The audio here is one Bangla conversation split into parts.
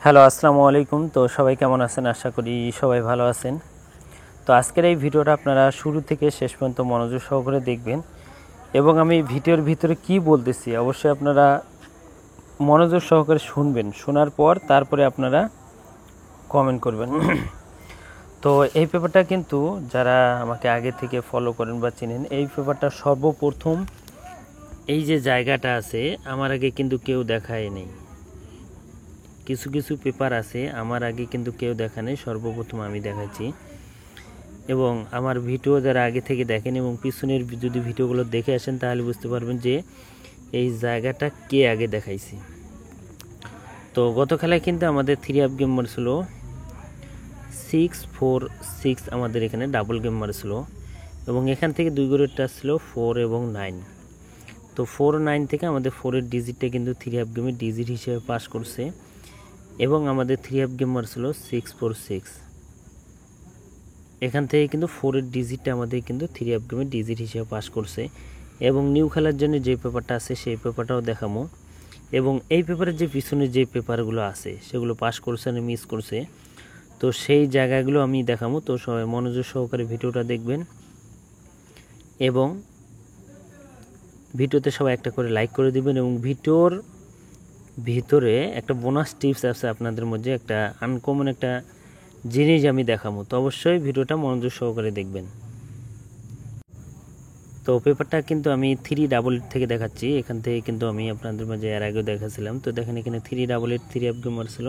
হ্যালো, আসসালামু আলাইকুম। তো সবাই কেমন আছেন? আশা করি সবাই ভালো আছেন। তো আজকের এই ভিডিওটা আপনারা শুরু থেকে শেষ পর্যন্ত মনোযোগ সহকারে দেখবেন এবং আমি ভিডিওর ভিতরে কি বলতেছি অবশ্যই আপনারা মনোযোগ সহকারে শুনবেন। শোনার পর তারপরে আপনারা কমেন্ট করবেন। তো এই পেপারটা কিন্তু যারা আমাকে আগে থেকে ফলো করেন বা চিনেন, এই পেপারটা সর্বপ্রথম এই যে জায়গাটা আছে আমার আগে কিন্তু কেউ দেখায়নি। কিছু কিছু পেপার আছে আমার আগে কিন্তু কেউ দেখা নেই, সর্বপ্রথম আমি দেখাচ্ছি। এবং আমার ভিডিও যারা আগে থেকে দেখেন এবং পিছনের যদি ভিডিওগুলো দেখে আসেন তাহলে বুঝতে পারবেন যে এই জায়গাটা কে আগে দেখাইছি। তো গত খেলায় কিন্তু আমাদের 3 গেম মারছিল 6-4-6, আমাদের এখানে ডাবল গেম মারছিল এবং এখান থেকে 2 গড়ের টাচ ছিল 4 এবং 9। তো 4-9 থেকে আমাদের 4-এর ডিজিটটা কিন্তু 3 গেমের ডিজিট হিসেবে পাস করছে এবং আমাদের 3 গেম মারছিল 6-4-6। এখান থেকে কিন্তু 4-এর ডিজিটটা আমাদের কিন্তু 3 গেমের ডিজিট হিসেবে পাস করছে। এবং নিউ খেলার জন্য যে পেপারটা আছে সেই পেপারটাও দেখাবো এবং এই পেপারের যে পিছনে যে পেপারগুলো আছে সেগুলো পাস করছে না মিস করছে, তো সেই জায়গাগুলো আমি দেখাবো। তো সবাই মনোযোগ সহকারে ভিডিওটা দেখবেন এবং ভিডিওতে সবাই একটা করে লাইক করে দিবেন এবং ভিডিওর ভিতরে একটা বোনাস টিপস আছে আপনাদের মধ্যে, একটা আনকমন একটা জিনিস আমি দেখাবো। তো অবশ্যই ভিডিওটা মনোযোগ সহকারে দেখবেন। তো পেপারটা কিন্তু আমি 388 থেকে দেখাচ্ছি। এখান থেকে কিন্তু আমি আপনাদের মাঝে এর আগেও দেখাছিলাম। তো দেখেন এখানে 388 3 গেমার ছিল,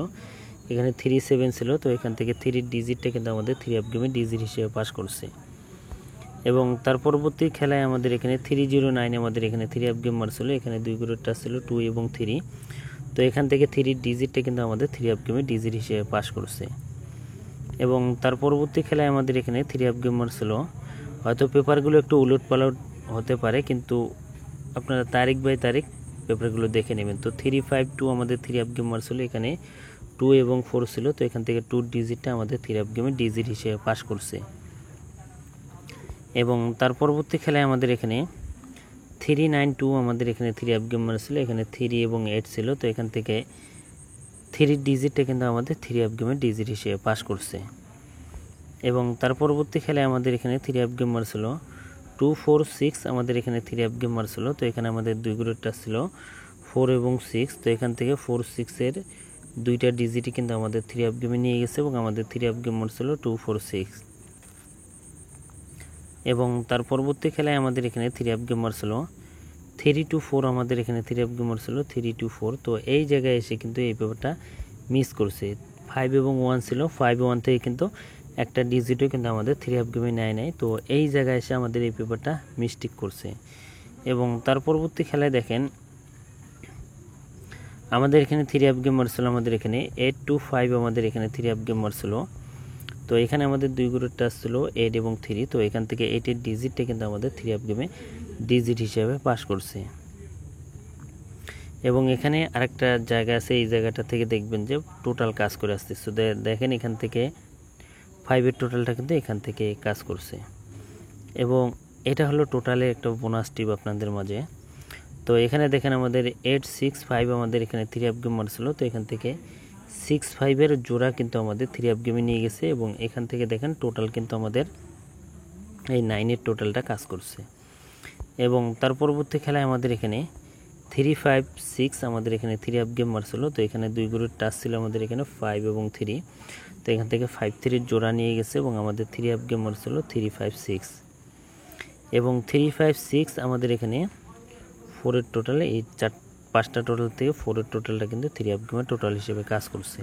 এখানে 37 ছিল। তো এখান থেকে 3 ডিজিটটা কিন্তু আমাদের 3 গেমের ডিজিট হিসেবে পাস করছে। এবং তার পরবর্তী খেলায় আমাদের এখানে 309 আমাদের এখানে 3 গেম মারছিল, এখানে 2 গ্রুপটা ছিল 2 এবং 3। তো এখান থেকে 3 ডিজিটটা কিন্তু আমাদের 3 গেমের ডিজিট হিসেবে পাস করছে। এবং তার পরবর্তী খেলায় আমাদের এখানে 3 গেম মারছিল, হয়তো পেপারগুলো একটু উলট পালট হতে পারে কিন্তু আপনারা তারিখ বাই তারিখ পেপারগুলো দেখে নেবেন। তো 352 আমাদের 3 গেম মারছিল, এখানে 2 এবং 4 ছিল। তো এখান থেকে 2 ডিজিটটা আমাদের 3 গেমের ডিজিট হিসেবে পাস করছে। এবং তার পরবর্তী খেলায় আমাদের এখানে 392 আমাদের এখানে 3 গেম মারছিল, এখানে 3 এবং 8 ছিল। তো এখান থেকে 3 ডিজিটটা কিন্তু আমাদের 3 গেমের ডিজিট হিসেবে পাস করছে। এবং তার পরবর্তী খেলায় আমাদের এখানে 3 গেম মারছিল 246 আমাদের এখানে 3 গেম মারছিল। তো এখানে আমাদের 2 গ্রুপটা ছিল 4 এবং 6। তো এখান থেকে 4-6-এর 2টা ডিজিটই কিন্তু আমাদের 3 গেমে নিয়ে গেছে এবং আমাদের 3 গেম মারছিল 246। এবং তার পরবর্তী খেলায় আমাদের এখানে 3 গেম মারছিল 3-4 আমাদের এখানে 3 গেম মারছিল 3-4। তো এই জায়গায় এসে কিন্তু এই পেপারটা মিস করছে। 5 এবং 1 ছিল, 5 1 থেকে কিন্তু একটা ডিজিটও কিন্তু আমাদের 3 গেমে নেয় নাই। তো এই জায়গায় এসে আমাদের এই পেপারটা মিস্টেক করছে। এবং তার পরবর্তী খেলায় দেখেন আমাদের এখানে 3 গেম মারছিল, আমাদের এখানে 8-5 আমাদের এখানে 3 গেম মারছিল। তো এখানে আমাদের 2 গ্রুপের টাচ ছিল 8 এবং 3। তো এখান থেকে 8-এর ডিজিটটা কিন্তু আমাদের 3 গেমে ডিজিট হিসেবে পাস করছে। এবং এখানে আরেকটা জায়গা আছে, এই জায়গাটা থেকে দেখবেন যে টোটাল কাজ করে আসতেছে। দেখেন এখান থেকে 5-এর টোটালটা কিন্তু এখান থেকে কাজ করছে। এবং এটা হলো টোটালে একটা বোনাস টিপ আপনাদের মাঝে। তো এখানে দেখেন আমাদের 8-6-5 আমাদের এখানে 3 গেম মারছিল। তো এখান থেকে 6-5-এর জোড়া কিন্তু আমাদের 3 গেমে নিয়ে গেছে এবং এখান থেকে দেখেন টোটাল কিন্তু আমাদের এই 9-এর টোটালটা কাজ করছে। এবং তার পরবর্তী খেলায় আমাদের এখানে 3-5-6 আমাদের এখানে 3 গেম মারছিল। তো এখানে 2 গ্রুপের টাচ ছিল আমাদের এখানে 5 এবং 3। তো এখান থেকে 5-3-এর জোড়া নিয়ে গেছে এবং আমাদের 3 গেম মারছিল 3-5-6। এবং 3-5-6 আমাদের এখানে 4-এর টোটালে এই 5টা টোটাল থেকে 4-এর টোটালটা কিন্তু 3 গেমের টোটাল হিসেবে কাজ করছে।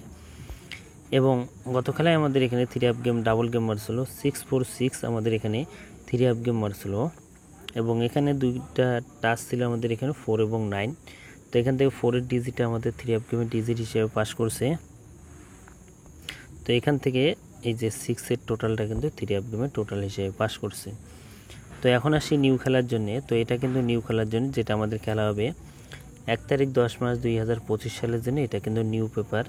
এবং গত খেলায় আমাদের এখানে 3 গেম ডাবল গেম মারছিল 6-4-6 আমাদের এখানে 3 গেম মারছিল এবং এখানে 2টা টাচ ছিল আমাদের এখানে 4 এবং 9। তো এখান থেকে 4-এর ডিজিটটা আমাদের 3 গেমের ডিজিট হিসেবে পাস করছে। তো এখান থেকে এই যে 6-এর টোটালটা কিন্তু 3 গেমের টোটাল হিসেবে পাস করছে। তো এখন আসি নিউ খেলার জন্য। তো এটা কিন্তু নিউ খেলার জন্য, যেটা আমাদের খেলা হবে 1 তারিখ 10 মাস 2025 সালের জন্য। এটা কিন্তু নিউ পেপার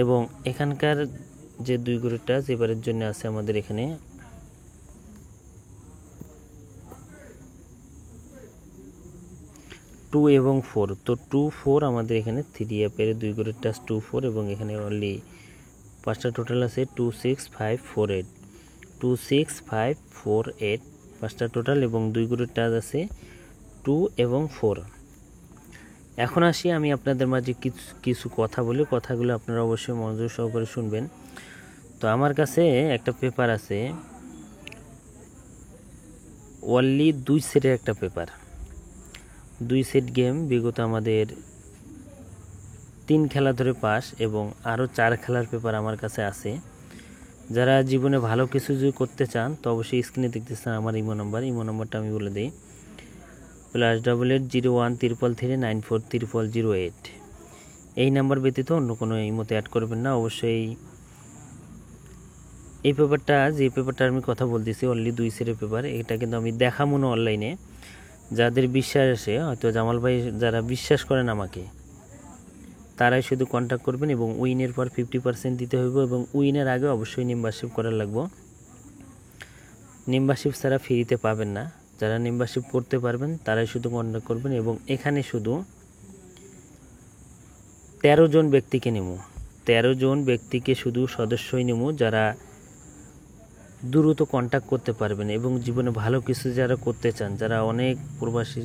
এবং এখানকার যে 2 গ্রুপটা এবারের জন্য আছে আমাদের এখানে 2 এবং 4, তো 2 4 আমাদের এখানে 3 অ্যাপের 2 করে টাচ 2 4 এবং এখানে অনলি 5টা টোটাল আছে 2 6 5 4 8, 2 6 5 4 8 5টা টোটাল এবং 2 করে টাচ আছে 2 এবং 4। এখন আসি আমি আপনাদের মাঝে কিছু কথা বলি, কথাগুলো আপনারা অবশ্যই মনোযোগ সহকারে শুনবেন। তো আমার কাছে একটা পেপার আছে, অনলি 2 সেটের একটা পেপার, 2 সেট গেম বিগত আমাদের 3 খেলা ধরে পাস এবং আরও 4 খেলার পেপার আমার কাছে আছে। যারা জীবনে ভালো কিছু যদি করতে চান তো অবশ্যই স্ক্রিনে দেখতেছেন আমার ইমো নাম্বারটা আমি বলে দিই, +88 01 333 94 0008। এই নাম্বার ব্যতীত অন্য কোনো ইমোতে অ্যাড করবেন না। অবশ্যই এই পেপারটা, যে পেপারটা আমি কথা বলতেছি অনলি 2 সেটের পেপার, এটা কিন্তু আমি দেখাবো না অনলাইনে। যাদের বিশ্বাস আছে, হয়তো জামাল ভাই যারা বিশ্বাস করেন আমাকে, তারাই শুধু কন্ট্যাক্ট করবেন এবং উইনের পর 50% দিতে হইব এবং উইনের আগে অবশ্যই মেম্বারশিপ করা লাগবে। মেম্বারশিপ ছাড়া ফ্রিতে পাবেন না। যারা মেম্বারশিপ করতে পারবেন তারাই শুধু কন্ট্যাক্ট করবেন এবং এখানে শুধু 13 জন ব্যক্তিকে নেব, 13 জন ব্যক্তিকে শুধু সদস্যই নেব যারা দ্রুত কন্ট্যাক্ট করতে পারবেন এবং জীবনে ভালো কিছু যারা করতে চান, যারা অনেক প্রবাসীর,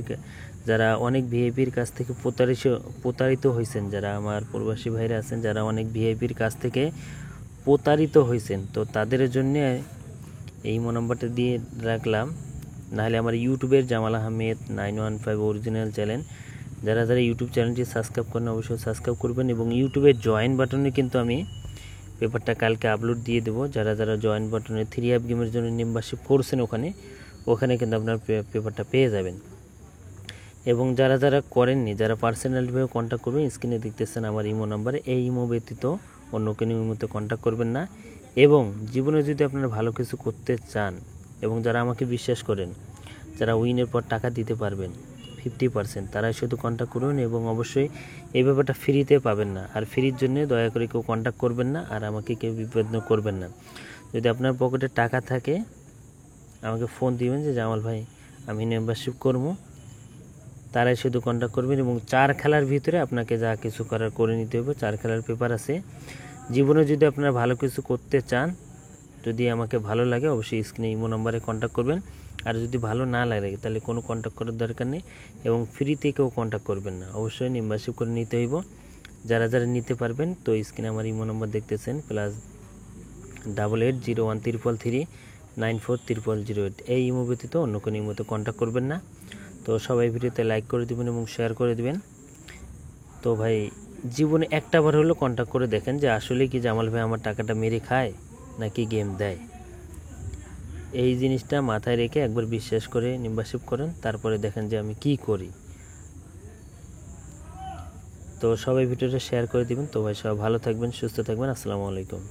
যারা অনেক ভিআইপির কাছ থেকে প্রতারিত হয়েছেন, যারা আমার প্রবাসী ভাইরা আছেন যারা অনেক ভিআইপির কাছ থেকে প্রতারিত হয়েছেন, তো তাদের জন্য এই নাম্বারটা দিয়ে রাখলাম। নাহলে আমার ইউটিউবের জামাল আহমেদ 915 অরিজিনাল চ্যানেল, যারা যারা ইউটিউব চ্যানেলটি সাবস্ক্রাইব করেন অবশ্যই সাবস্ক্রাইব করবেন এবং ইউটিউবের জয়েন বাটনে কিন্তু আমি পেপারটা কালকে আপলোড দিয়ে দেবো। যারা যারা জয়েন বাটনে 3 অ্যাপ গেমের জন্য মেম্বারশিপ করছেন ওখানে কিন্তু আপনার পেপারটা পেয়ে যাবেন। এবং যারা যারা করেননি, যারা পার্সোনালিভাবে কন্ট্যাক্ট করবেন, স্ক্রিনে দেখতেছেন আমার ইমো নাম্বারে, এই ইমো ব্যতীত অন্য কোনো ইমোতে কন্ট্যাক্ট করবেন না। এবং জীবনে যদি আপনারা ভালো কিছু করতে চান এবং যারা আমাকে বিশ্বাস করেন, যারা উইনের পর টাকা দিতে পারবেন 50%, তারাই শুধু কন্ট্যাক্ট করুন এবং অবশ্যই এই ব্যাপারটা ফ্রিতে পাবেন না। আর ফ্রির জন্য দয়া করে কেউ কন্ট্যাক্ট করবেন না আর আমাকে কেউ বিভ্রান্ত করবেন না। যদি আপনার পকেটে টাকা থাকে আমাকে ফোন দিবেন যে জামাল ভাই আমি মেম্বারশিপ করবো, তারাই শুধু কন্ট্যাক্ট করবেন এবং 4 খেলার ভিতরে আপনাকে যা কিছু করার করে নিতে হবে। 4 খেলার পেপার আছে। জীবনে যদি আপনারা ভালো কিছু করতে চান, যদি আমাকে ভালো লাগে অবশ্যই স্ক্রিনে ইমো নাম্বারে কন্ট্যাক্ট করবেন। আর যদি ভালো না লাগে তাহলে কোনো কন্ট্যাক্ট করার দরকার নেই এবং ফ্রিতে কেউ কন্ট্যাক্ট করবেন না, অবশ্যই মেম্বারশিপ করে নিতে হইব। যারা যারা নিতে পারবেন তো স্ক্রিনে আমার ইমো নাম্বার দেখতেছেন, +88 01 333 94 0008। এই ইমো ব্যতীত অন্য কোনো ইমোতে কন্ট্যাক্ট করবেন না। তো সবাই ভিডিওতে লাইক করে দিবেন এবং শেয়ার করে দিবেন। তো ভাই জীবনে একটা বার হলো কন্ট্যাক্ট করে দেখেন যে আসলে কি জামাল ভাই আমার টাকাটা মেরে খায় নাকি গেম দেয়। এই জিনিসটা মাথায় রেখে একবার বিশ্বাস করে মেম্বারশিপ করেন, তারপরে দেখেন যে আমি কি করি। তো সবাই ভিডিওটা শেয়ার করে দিবেন। তো ভাই সবাই ভালো থাকবেন, সুস্থ থাকবেন। আসসালামু আলাইকুম।